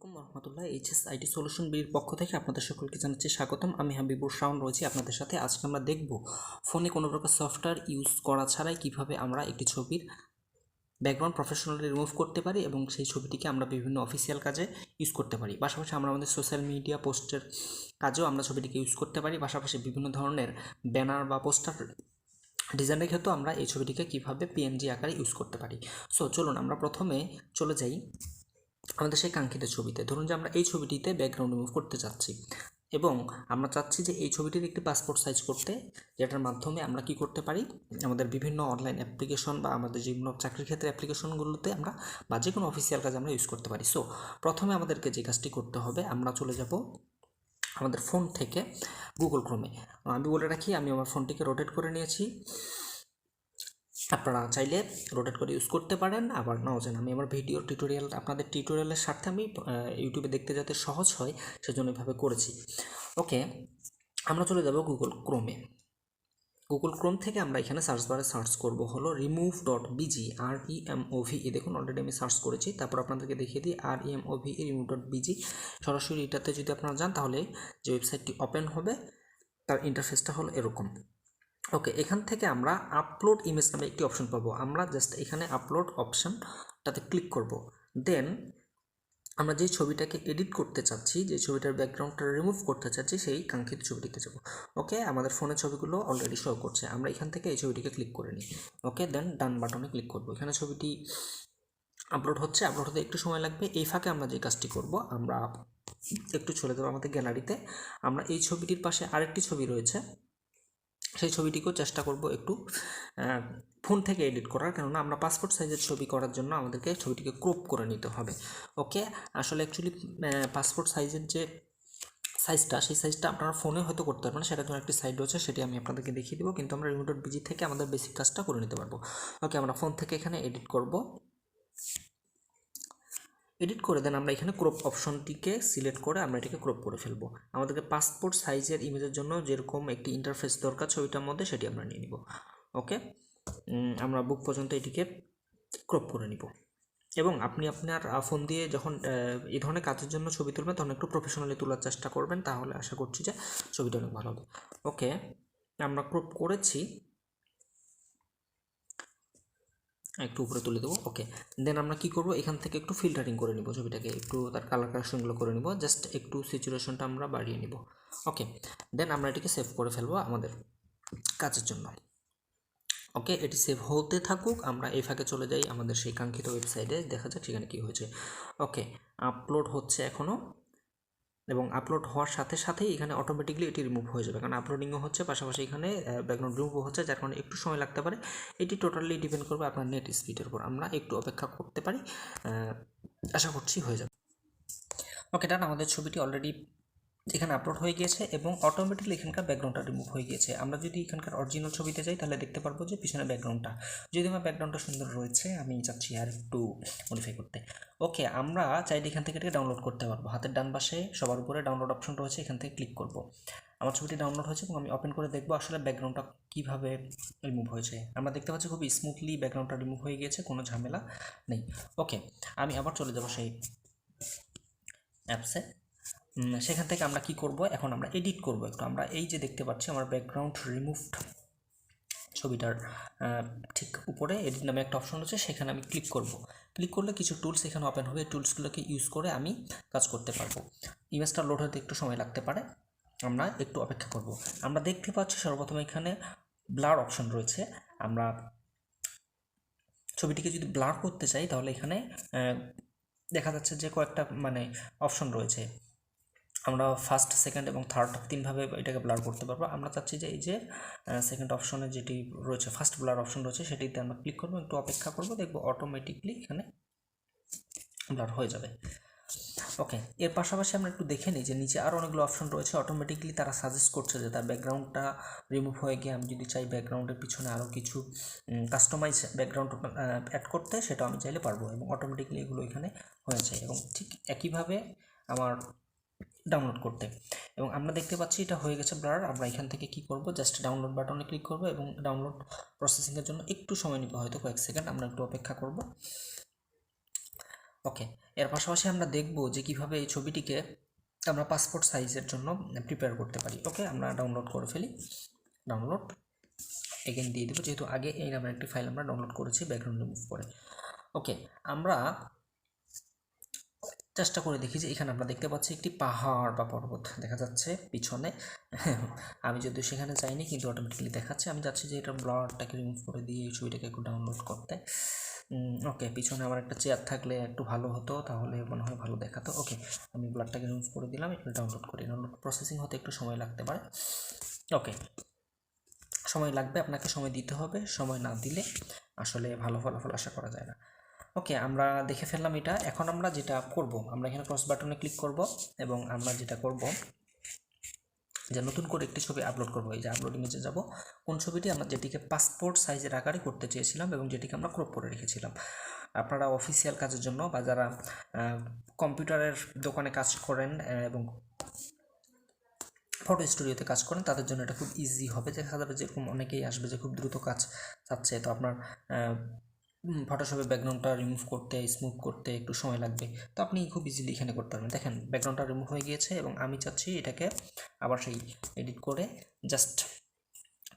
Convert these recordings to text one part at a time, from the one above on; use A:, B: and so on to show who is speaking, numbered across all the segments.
A: রহমতুল্লাহ এইচএসআইটি solution বির পক্ষ থেকে আপনাদের সকলকে জানাচ্ছি স্বাগতম। আমি হাবিবুর শাওন রয়েছি আপনাদের সাথে। আজকে আমরা দেখব ফোনে কোনো প্রকার সফটওয়্যার ইউজ করা ছাড়াই কিভাবে আমরা একটি ছবির ব্যাকগ্রাউন্ড প্রফেশনালি রিমুভ করতে পারি এবং সেই ছবিটিকে আমরা বিভিন্ন অফিসিয়াল কাজে ইউজ করতে পারি। পাশাপাশি আমরা আমাদের সোশ্যাল মিডিয়া পোস্টের কাজেও আমরা ছবিটিকে ইউজ করতে পারি। পাশাপাশি বিভিন্ন ধরনের ব্যানার বা পোস্টার ডিজাইনের ক্ষেত্রেও আমরা এই ছবিটিকে কীভাবে পিএনজি আকারে ইউজ করতে পারি। সো চলুন আমরা প্রথমে চলে যাই আমাদের সেই কাঙ্ক্ষিত ছবিতে। ধরুন যে আমরা এই ছবিটিতে ব্যাকগ্রাউন্ড রিমুভ করতে চাচ্ছি এবং আমরা চাচ্ছি যে এই ছবিটির একটি পাসপোর্ট সাইজ করতে, যেটার মাধ্যমে আমরা কি করতে পারি, আমাদের বিভিন্ন অনলাইন অ্যাপ্লিকেশন বা আমাদের যেগুলো চাকরির ক্ষেত্রে অ্যাপ্লিকেশনগুলোতে আমরা বা যে কোনো অফিসিয়াল কাজে আমরা ইউজ করতে পারি। সো প্রথমে আমাদেরকে যে কাজটি করতে হবে, আমরা চলে যাব আমাদের ফোন থেকে গুগল ক্রোমে। আমি বলে রাখি, আমি আমার ফোনটিকে রোটেট করে নিয়েছি। আপনারা চাইলে রোটেট করে ইউজ করতে পারেন, আবার নাও জানেন। আমি আমার ভিডিও টিউটোরিয়াল আপনাদের টিউটোরিয়ালের স্বার্থে আমি ইউটিউবে দেখতে যাতে সহজ হয় সেজন্য এভাবে করেছি। ওকে, আমরা চলে যাব গুগল ক্রোমে। গুগল ক্রোম থেকে আমরা এখানে সার্চ বারে সার্চ করব হলো remove.bg, REMOVE। দেখুন অলরেডি আমি সার্চ করেছি। তারপর আপনাদেরকে দেখিয়ে দিই REMOVE remove.bg। সরাসরি এটাতে যদি আপনারা যান তাহলে যে ওয়েবসাইটটি ওপেন হবে তার ইন্টারফেসটা হলো এরকম। ওকে, এখান থেকে আমরা আপলোড ইমেজ নামে একটি অপশন পাবো। আমরা জাস্ট এখানে আপলোড অপশনটাতে ক্লিক করব। দেন আমরা যেই ছবিটাকে এডিট করতে চাচ্ছি, যে ছবিটার ব্যাকগ্রাউন্ডটা রিমুভ করতে চাচ্ছি, সেই কাঙ্ক্ষিত ছবিটিতে যাব। ওকে, আমাদের ফোনের ছবিগুলো অলরেডি শো করছে। আমরা এখান থেকে এই ছবিটিকে ক্লিক করে নিই। ওকে, দেন ডান বাটনে ক্লিক করব। এখানে ছবিটি আপলোড হচ্ছে, আপলোড হতে একটু সময় লাগবে। এই ফাঁকে আমরা যে কাজটি করব, আমরা একটু চলে যাবো আমাদের গ্যালারিতে। আমরা এই ছবিটির পাশে আরেকটি ছবি রয়েছে, সেই ছবিটিকেও চেষ্টা করব একটু ফোন থেকে এডিট করার, কেননা আমরা পাসপোর্ট সাইজের ছবি করার জন্য আমাদেরকে ছবিটিকে ক্রপ করে নিতে হবে। ওকে, আসলে অ্যাকচুয়ালি পাসপোর্ট সাইজের যে সাইজটা, সেই সাইজটা আপনারা ফোনে হয়তো করতে পারবেন না, সেটার জন্য একটি সাইট রয়েছে, সেটি আমি আপনাদেরকে দেখিয়ে দেবো। কিন্তু আমরা remove.bg থেকে আমাদের বেসিক কাজটা করে নিতে পারবো। ওকে, আমরা ফোন থেকে এখানে এডিট করব। এডিট করে দেন আমরা এখানে ক্রপ অপশনটিকে সিলেক্ট করে আমরা এটাকে ক্রপ করে ফেলবো। আমাদেরকে পাসপোর্ট সাইজের ইমেজের জন্য যেরকম একটি ইন্টারফেস দরকার ছবিটার মধ্যে, সেটি আমরা নিয়ে নিব। ওকে, আমরা বুক পর্যন্ত এটিকে ক্রপ করে নিব। এবং আপনি আপনার ফোন দিয়ে যখন এই ধরনের কাজের জন্য ছবি তুলবেন তখন একটু প্রফেশনালি তোলার চেষ্টা করবেন, তাহলে আশা করছি যে ছবিটা অনেক ভালো হবে। ওকে, আমরা ক্রপ করেছি, একটু উপরে তুলে দেবো। ওকে, দেন আমরা কি করব, এখান থেকে একটু ফিল্টারিং করে নিব ছবিটাকে, একটু তার কালার কারেকশনগুলো করে নিব, জাস্ট একটু স্যাচুরেশনটা আমরা বাড়িয়ে নিব। ওকে, দেন আমরা এটিকে সেভ করে ফেলবো আমাদের কাজের জন্য। ওকে, এটি সেভ হতে থাকুক, আমরা এই ফাঁকে চলে যাই আমাদের সেই কাঙ্ক্ষিত ওয়েবসাইটে, দেখা যাক সেখানে কী হয়েছে। ওকে, আপলোড হচ্ছে এখনও, এবং আপলোড হওয়ার সাথে সাথেই এখানে অটোমেটিকলি এটি রিমুভ হয়ে যাবে, কারণ আপলোডিংও হচ্ছে, পাশাপাশি এখানে ব্যাকগ্রাউন্ড রিমুভ হচ্ছে, যার কারণে একটু সময় লাগতে পারে। এটি টোটালি ডিপেন্ড করবে আপনার নেট স্পিডের উপর। আমরা একটু অপেক্ষা করতে পারি, আশা করছি হয়ে যাবে। ওকে, ডান, আমাদের ছবিটি অলরেডি এখানে আপলোড হয়ে গিয়েছে এবং অটোমেটিকলি এখানকার ব্যাকগ্রাউন্ডটা রিমুভ হয়ে গিয়েছে। আমরা যদি এখানকার অরিজিনাল ছবিতে যাই তাহলে দেখতে পারবো যে পিছনে ব্যাকগ্রাউন্ডটা, যদি আমার ব্যাকগ্রাউন্ডটা সুন্দর রয়েছে, আমি চাচ্ছি আর একটু মডিফাই করতে। ওকে, আমরা চাইলে এখান থেকে ডাউনলোড করতে পারবো। হাতের ডান পাশে সবার উপরে ডাউনলোড অপশন রয়েছে, এখান থেকে ক্লিক করব। আমার ছবিটি ডাউনলোড হয়েছে এবং আমি ওপেন করে দেখবো আসলে ব্যাকগ্রাউন্ডটা কীভাবে রিমুভ হয়েছে। আমরা দেখতে পাচ্ছি খুবই স্মুথলি ব্যাকগ্রাউন্ডটা রিমুভ হয়ে গিয়েছে, কোনো ঝামেলা নেই। ওকে, আমি আবার চলে যাব সেই অ্যাপসে। সেখান থেকে আমরা কি করব, এখন আমরা এডিট করব একটু। আমরা এই যে দেখতে পাচ্ছি আমার ব্যাকগ্রাউন্ড রিমুভড ছবিটার ঠিক উপরে এডিট নামে একটা অপশন রয়েছে, সেখানে আমি ক্লিক করব। ক্লিক করলে কিছু টুলস এখানে ওপেন হবে, এই টুলসগুলোকে ইউজ করে আমি কাজ করতে পারবো। ইমেজটা লোড হতে একটু সময় লাগতে পারে, আমরা একটু অপেক্ষা করব। আমরা দেখতে পাচ্ছি সর্বপ্রথম এখানে ব্লার অপশন রয়েছে। আমরা ছবিটিকে যদি ব্লার করতে চাই তাহলে এখানে দেখা যাচ্ছে যে কয়েকটা অপশন রয়েছে। আমরা ফার্স্ট, সেকেন্ড এবং থার্ড তিনভাবে এটাকে ব্লার করতে পারবো। আমরা চাচ্ছি যে এই যে সেকেন্ড অপশনে যেটি রয়েছে, ফার্স্ট ব্লার অপশন রয়েছে, সেটিতে আমরা ক্লিক করবো, একটু অপেক্ষা করবো, দেখবো অটোমেটিকলি এখানে ব্লার হয়ে যাবে। ওকে, এর পাশাপাশি আমরা একটু দেখে নিই যে নিচে আরও অনেকগুলো অপশন রয়েছে। অটোমেটিকলি তারা সাজেস্ট করছে যে তার ব্যাকগ্রাউন্ডটা রিমুভ হয়ে গিয়ে আমি যদি চাই ব্যাকগ্রাউন্ডের পিছনে আরও কিছু কাস্টমাইজ ব্যাকগ্রাউন্ড অ্যাড করতে, সেটা আমি চাইলে পারবো, এবং অটোমেটিকলি এগুলো এখানে হয়েছে। এবং ঠিক একইভাবে আমার ডাউনলোড করতে, এবং আমরা দেখতে পাচ্ছি এটা হয়ে গেছে ব্লার। আমরা এখান থেকে কি করব, জাস্ট ডাউনলোড বাটনে ক্লিক করব এবং ডাউনলোড প্রসেসিংয়ের জন্য একটু সময় নেবে, হয়তো কয়েক সেকেন্ড, আমরা একটু অপেক্ষা করব। ওকে, এর পাশাপাশি আমরা দেখব যে কিভাবে এই ছবিটিকে আমরা পাসপোর্ট সাইজের জন্য প্রিপেয়ার করতে পারি। ওকে, আমরা ডাউনলোড করে ফেলি, ডাউনলোড এগেন দিয়ে দেবো, যেহেতু আগে এই নামের একটি ফাইল আমরা ডাউনলোড করেছি ব্যাকগ্রাউন্ড রিমুভ করে। ওকে, আমরা চেষ্টা করে দেখি যে এখানে আমরা দেখতে পাচ্ছি একটি পাহাড় বা পর্বত দেখা যাচ্ছে পিছনে। আমি যদিও সেখানে যাইনি, কিন্তু অটোমেটিক্যালি দেখাচ্ছে। আমি যাচ্ছি যে এটা ব্লারটাকে রিমুভ করে দিয়ে এই ছবিটাকে একটু ডাউনলোড করতে। ওকে, পিছনে আমার একটা চেয়ার থাকলে একটু ভালো হতো, তাহলে মনে হয় ভালো দেখাতো। ওকে, আমি ব্লারটাকে রিমুভ করে দিলাম, একটু ডাউনলোড করি। ডাউনলোড প্রসেসিং হতে একটু সময় লাগতে পারে। ওকে, সময় লাগবে, আপনাকে সময় দিতে হবে। সময় না দিলে আসলে ভালো ফলাফল আশা করা যায় না। ওকে, আমরা দেখে ফেললাম এটা। এখন আমরা যেটা করব, আমরা এখানে ক্রস বাটনে ক্লিক করব এবং আমরা যেটা করব যে নতুন করে একটি ছবি আপলোড করব। এই যে আপলোড ইমেজে যাব, কোন ছবিটি আমরা যেটিকে পাসপোর্ট সাইজের আকারে করতে চেয়েছিলাম এবং যেটিকে আমরা ক্রপ করে রেখেছিলাম। আপনারা অফিসিয়াল কাজের জন্য বা যারা কম্পিউটারের দোকানে কাজ করেন এবং ফটো স্টুডিওতে কাজ করেন, তাদের জন্য এটা খুব ইজি হবে। দেখা যাবে যেরকম অনেকেই আসবে যে খুব দ্রুত কাজ চাচ্ছে, তো আপনার ফটোশপে ব্যাকগ্রাউন্ডটা রিমুভ করতে, স্মুথ করতে একটু সময় লাগবে, তো আপনি খুব ইজিলি এখানে করতে পারবেন। দেখেন ব্যাকগ্রাউন্ডটা রিমুভ হয়ে গিয়েছে এবং আমি চাচ্ছি এটাকে আবার সেই এডিট করে জাস্ট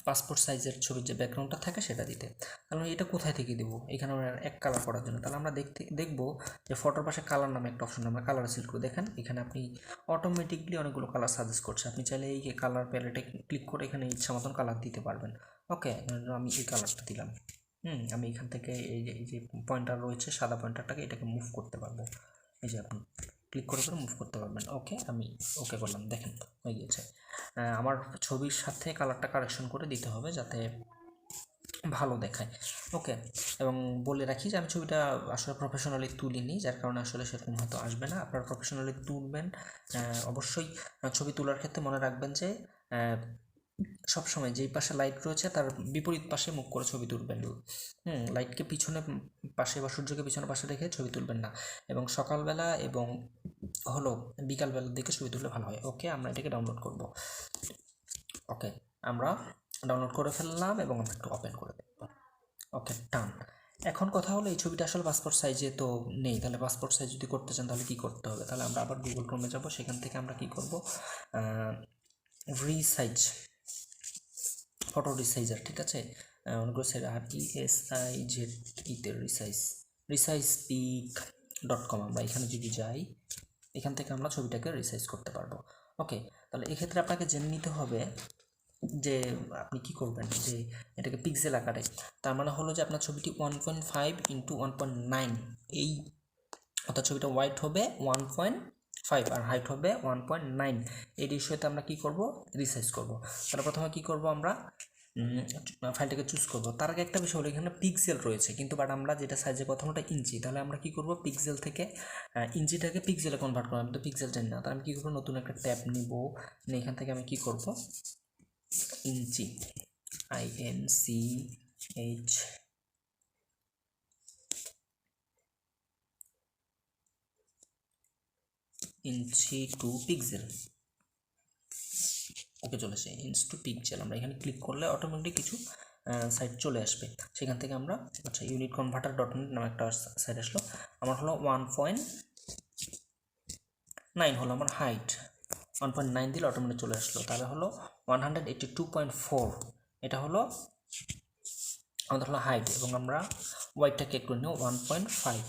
A: পাসপোর্ট সাইজের ছবির যে ব্যাকগ্রাউন্ডটা থাকে সেটা দিতে। তাহলে এটা কোথায় থেকে দেবো? এখানে আমরা এক কালার করার জন্য, তাহলে আমরা দেখবো যে ফটোর পাশে কালার নামে একটা অপশন, আমরা কালার সিলেক্ট করে দেখেন এখানে আপনি অটোমেটিকলি অনেকগুলো কালার সাজেস্ট করছে। আপনি চাইলে এই কালার প্যালেটে ক্লিক করে এখানে ইচ্ছা মতন কালার দিতে পারবেন। ওকে, আমি এই কালারটা দিলাম। আমি এখান থেকে এই যে পয়েন্টার রয়েছে, সাদা পয়েন্টারটাকে এটাকে মুভ করতে পারবো। এই যে আপনি ক্লিক করে মুভ করতে পারবেন। ওকে, আমি ওকে করলাম, দেখেন হয়ে গিয়েছে। আমার ছবির সাথে কালারটা কারেকশন করে দিতে হবে যাতে ভালো দেখায়। ওকে, এবং বলে রাখি যে আমি ছবিটা আসলে প্রফেশনালি তুলিনি, যার কারণে আসলে সেরকম হয়তো আসবে না। আপনারা প্রফেশনালি তুলবেন। অবশ্যই ছবি তোলার ক্ষেত্রে মনে রাখবেন যে সবসময় যেই পাশে লাইট রয়েছে তার বিপরীত পাশে মুখ করে ছবি তুলবেন। লাইটকে পিছনে পাশে বা সূর্যকে পিছনে পাশে রেখে ছবি তুলবেন না, এবং সকালবেলা এবং হলো বিকালবেলার দিকে ছবি তুললে ভালো হয়। ওকে, আমরা এটাকে ডাউনলোড করব। ওকে, আমরা ডাউনলোড করে ফেললাম এবং আমরা একটু ওপেন করে দেখব। ওকে, ডান। এখন কথা হলো এই ছবিটা আসলে পাসপোর্ট সাইজে তো নেই, তাহলে পাসপোর্ট সাইজ যদি করতে চান তাহলে কী করতে হবে? তাহলে আমরা আবার গুগল ক্রোমে যাব, সেখান থেকে আমরা কী করব, রিসাইজ, ফটো রিসাইজার, ঠিক আছে, অনেকগুলো সাইড, RESIZE রিসাইজ, ResizePeak.com, আমরা এখানে যদি যাই, এখান থেকে আমরা ছবিটাকে রিসাইজ করতে পারবো। ওকে, তাহলে এক্ষেত্রে আপনাকে জেনে নিতে হবে যে আপনি কি করবেন, যে এটাকে পিক্সেল আকারে, তার মানে হলো যে আপনার ছবিটি 1.5 × 1.9, এই অর্থাৎ ছবিটা ওয়াইড হবে 1.5 আর হাইট হবে 1.9, এই রেশিওতে আমরা কি করব, রিসাইজ করব। তাহলে প্রথমে কি করব, আমরা ফাইলটাকে চুজ করব। তার আগে একটা বিষয় হলো এখানে পিক্সেল রয়েছে, কিন্তু বাট আমরা যেটা সাইজের কথা ওটা ইঞ্চি, তাহলে আমরা কি করব, পিক্সেল থেকে ইঞ্চিটাকে পিক্সেলে কনভার্ট করব। আমি তো পিক্সেল জানি না, তাহলে আমি কী করবো, নতুন একটা ট্যাব নিব, এখান থেকে আমি কি করব, ইঞ্চি, INCH, ইঞ্চি টু পিক্সেল। ওকে, চলেছে ইঞ্চ টু পিক্সেল। আমরা এখানে ক্লিক করলে অটোমেটিক কিছু সাইট চলে আসবে, সেখান থেকে আমরা আচ্ছা ইউনিট কনভার্টার .net নামে একটা সাইট আসলো। আমার হলো 1.9 হলো আমার হাইট, 1.9 দিলে অটোমেটিক চলে আসলো। তাহলে হলো 182.4, এটা হলো আমাদের হলো হাইট, এবং আমরা ওয়াইডটাকে একটু নিও 1.5।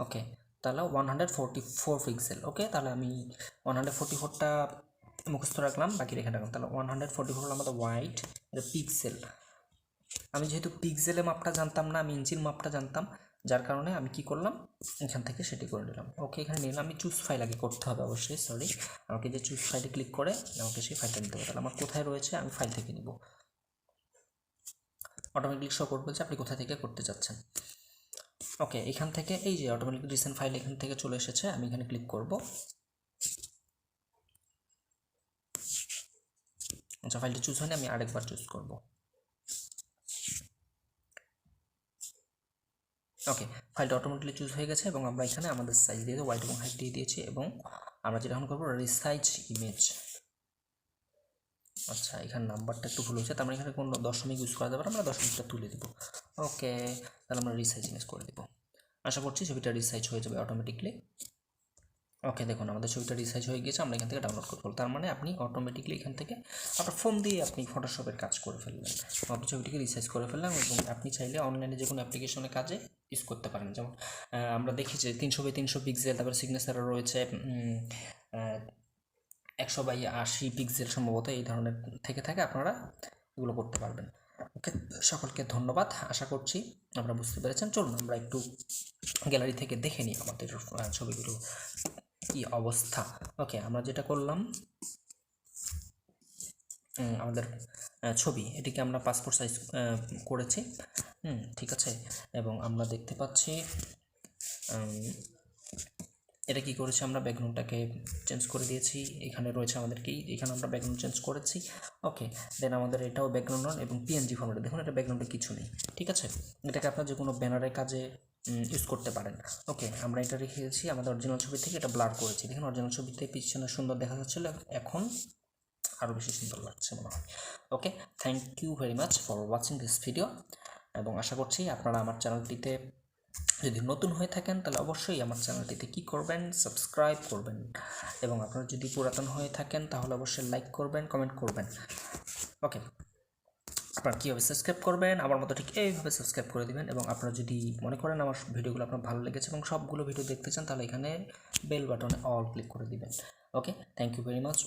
A: ওকে, তাহলে 144 পিক্সেল। ওকে, তাহলে আমি 144টা মুখস্থ রাখলাম, বাকি রেখে রাখলাম। তাহলে 144 হলো আমাদের ওয়াইড, এটা পিক্সেল। আমি যেহেতু পিক্সেলের মাপটা জানতাম না, আমি ইঞ্চির মাপটা জানতাম, যার কারণে আমি কি করলাম, এখান থেকে সেটি করে নিলাম। ওকে, এখানে নিলাম। আমি চুজ ফাইল আগে করতে হবে অবশ্যই, সরি, আমাকে যে চুজ ফাইলে ক্লিক করে আমাকে সেই ফাইলটা নিতে হবে। তাহলে আমার কোথায় রয়েছে, আমি ফাইল থেকে নিব, অটোমেটিক শো করবে যে আপনি কোথা থেকে করতে চাচ্ছেন। ওকে, এখান থেকে এই যে অটোমেটিক রিসেন্ট ফাইল এখান থেকে চলে এসেছে, আমি এখানে ক্লিক করব। আচ্ছা, ফাইলটা চুজ হয়নি, আমি আরেকবার চুজ করব। ওকে, ফাইলটা অটোমেটিকলি চুজ হয়ে গেছে এবং আমরা এখানে আমাদের সাইজ দিয়ে ওয়াইড এবং হাইট দিয়ে দিয়েছি, এবং আমরা যেটা এখন করবো রিসাইজ ইমেজ। আচ্ছা, এখানে নাম্বারটা একটু ভুল হয়েছে, তার মানে এখানে কোনো দশমিক ইউজ করা যাবে না, আমরা দশমিকটা তুলে দিব। ওকে, তাহলে আমরা রিসাইজ ইমেজ করে দিব। আশা করছি ছবিটা রিসাইজ হয়ে যাবে অটোমেটিকলি। ওকে, দেখুন আমাদের ছবিটা রিসাইজ হয়ে গেছে, আমরা এখান থেকে ডাউনলোড করতে পারবো। তার মানে আপনি অটোমেটিকলি এখান থেকে আপনার ফোন দিয়ে আপনি ফটোশপের কাজ করে ফেললেন, আপনি ছবিটিকে রিসাইজ করে ফেললেন এবং আপনি চাইলে অনলাইনে যে কোনো অ্যাপ্লিকেশনে কাজে ইউজ করতে পারেন। যেমন আমরা দেখি যে 300x300 পিক্সেল, তারপরে সিগনেচারও রয়েছে 100x80 পিক্সেল সম্ভবত, এই ধরনের থেকে থাকে, আপনারা এগুলো করতে পারবেন। ওকে, সকলকে ধন্যবাদ, আশা করছি আমরা বুঝতে পেরেছেন। চলুন আমরা একটু গ্যালারি থেকে দেখে নিই আমাদের ছবিগুলো কি অবস্থা। ওকে, আমরা যেটা করলাম, আমাদের ছবি এটিকে আমরা পাসপোর্ট সাইজ করেছি, ঠিক আছে। এবং আমরা দেখতে পাচ্ছি এটা কি করেছি, আমরা ব্যাকগ্রাউন্ডটাকে চেঞ্জ করে দিয়েছি। এখানে রয়েছে আমাদের কি, এখানে আমরা ব্যাকগ্রাউন্ড চেঞ্জ করেছি। ওকে, দেন আমাদের এটাও ব্যাকগ্রাউন্ড এবং পিএনজি ফরম্যাটে, দেখুন এটা ব্যাকগ্রাউন্ডে কিছু নেই, ঠিক আছে। এটাকে আপনার যে কোনো ব্যানারের কাজে ইউজ করতে পারেন। ওকে, আমরা এটা রেখেছি আমাদের অরিজিনাল ছবি থেকে, এটা ব্লার করেছি। দেখুন অরিজিনাল ছবিতে পিছনে সুন্দর দেখা যাচ্ছিল, এখন আরও বেশি সুন্দর লাগছে মনে হয়। Okay, thank you very much for watching this video, এবং আশা করছি আপনারা আমার চ্যানেলটিতে যদি নতুন হয়ে থাকেন তাহলে অবশ্যই আমার চ্যানেলটিতে কী করবেন, সাবস্ক্রাইব করবেন, এবং আপনারা যদি পুরাতন হয়ে থাকেন তাহলে অবশ্যই লাইক করবেন, কমেন্ট করবেন। ওকে, আপনারা কীভাবে সাবস্ক্রাইব করবেন, আমার মতো ঠিক এইভাবে সাবস্ক্রাইব করে দেবেন। এবং আপনারা যদি মনে করেন আমার ভিডিওগুলো আপনার ভালো লেগেছে এবং সবগুলো ভিডিও দেখতে চান, তাহলে এখানে বেল বাটনে অল ক্লিক করে দিবেন। ওকে, থ্যাংক ইউ ভেরি মাচ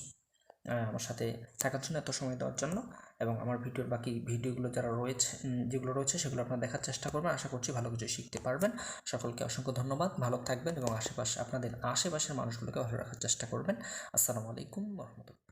A: আমার সাথে থাকার জন্য, এত সময় দেওয়ার জন্য। এবং আমার ভিডিওর বাকি ভিডিওগুলো যেগুলো রয়েছে সেগুলো আপনারা দেখার চেষ্টা করবেন, আশা করছি ভালো কিছু শিখতে পারবেন। সকলকে অসংখ্য ধন্যবাদ, ভালো থাকবেন এবং আপনাদের আশেপাশের মানুষগুলোকে ভালো রাখার চেষ্টা করবেন। আসসালামু আলাইকুম ওয়া রাহমাতুল্লাহ।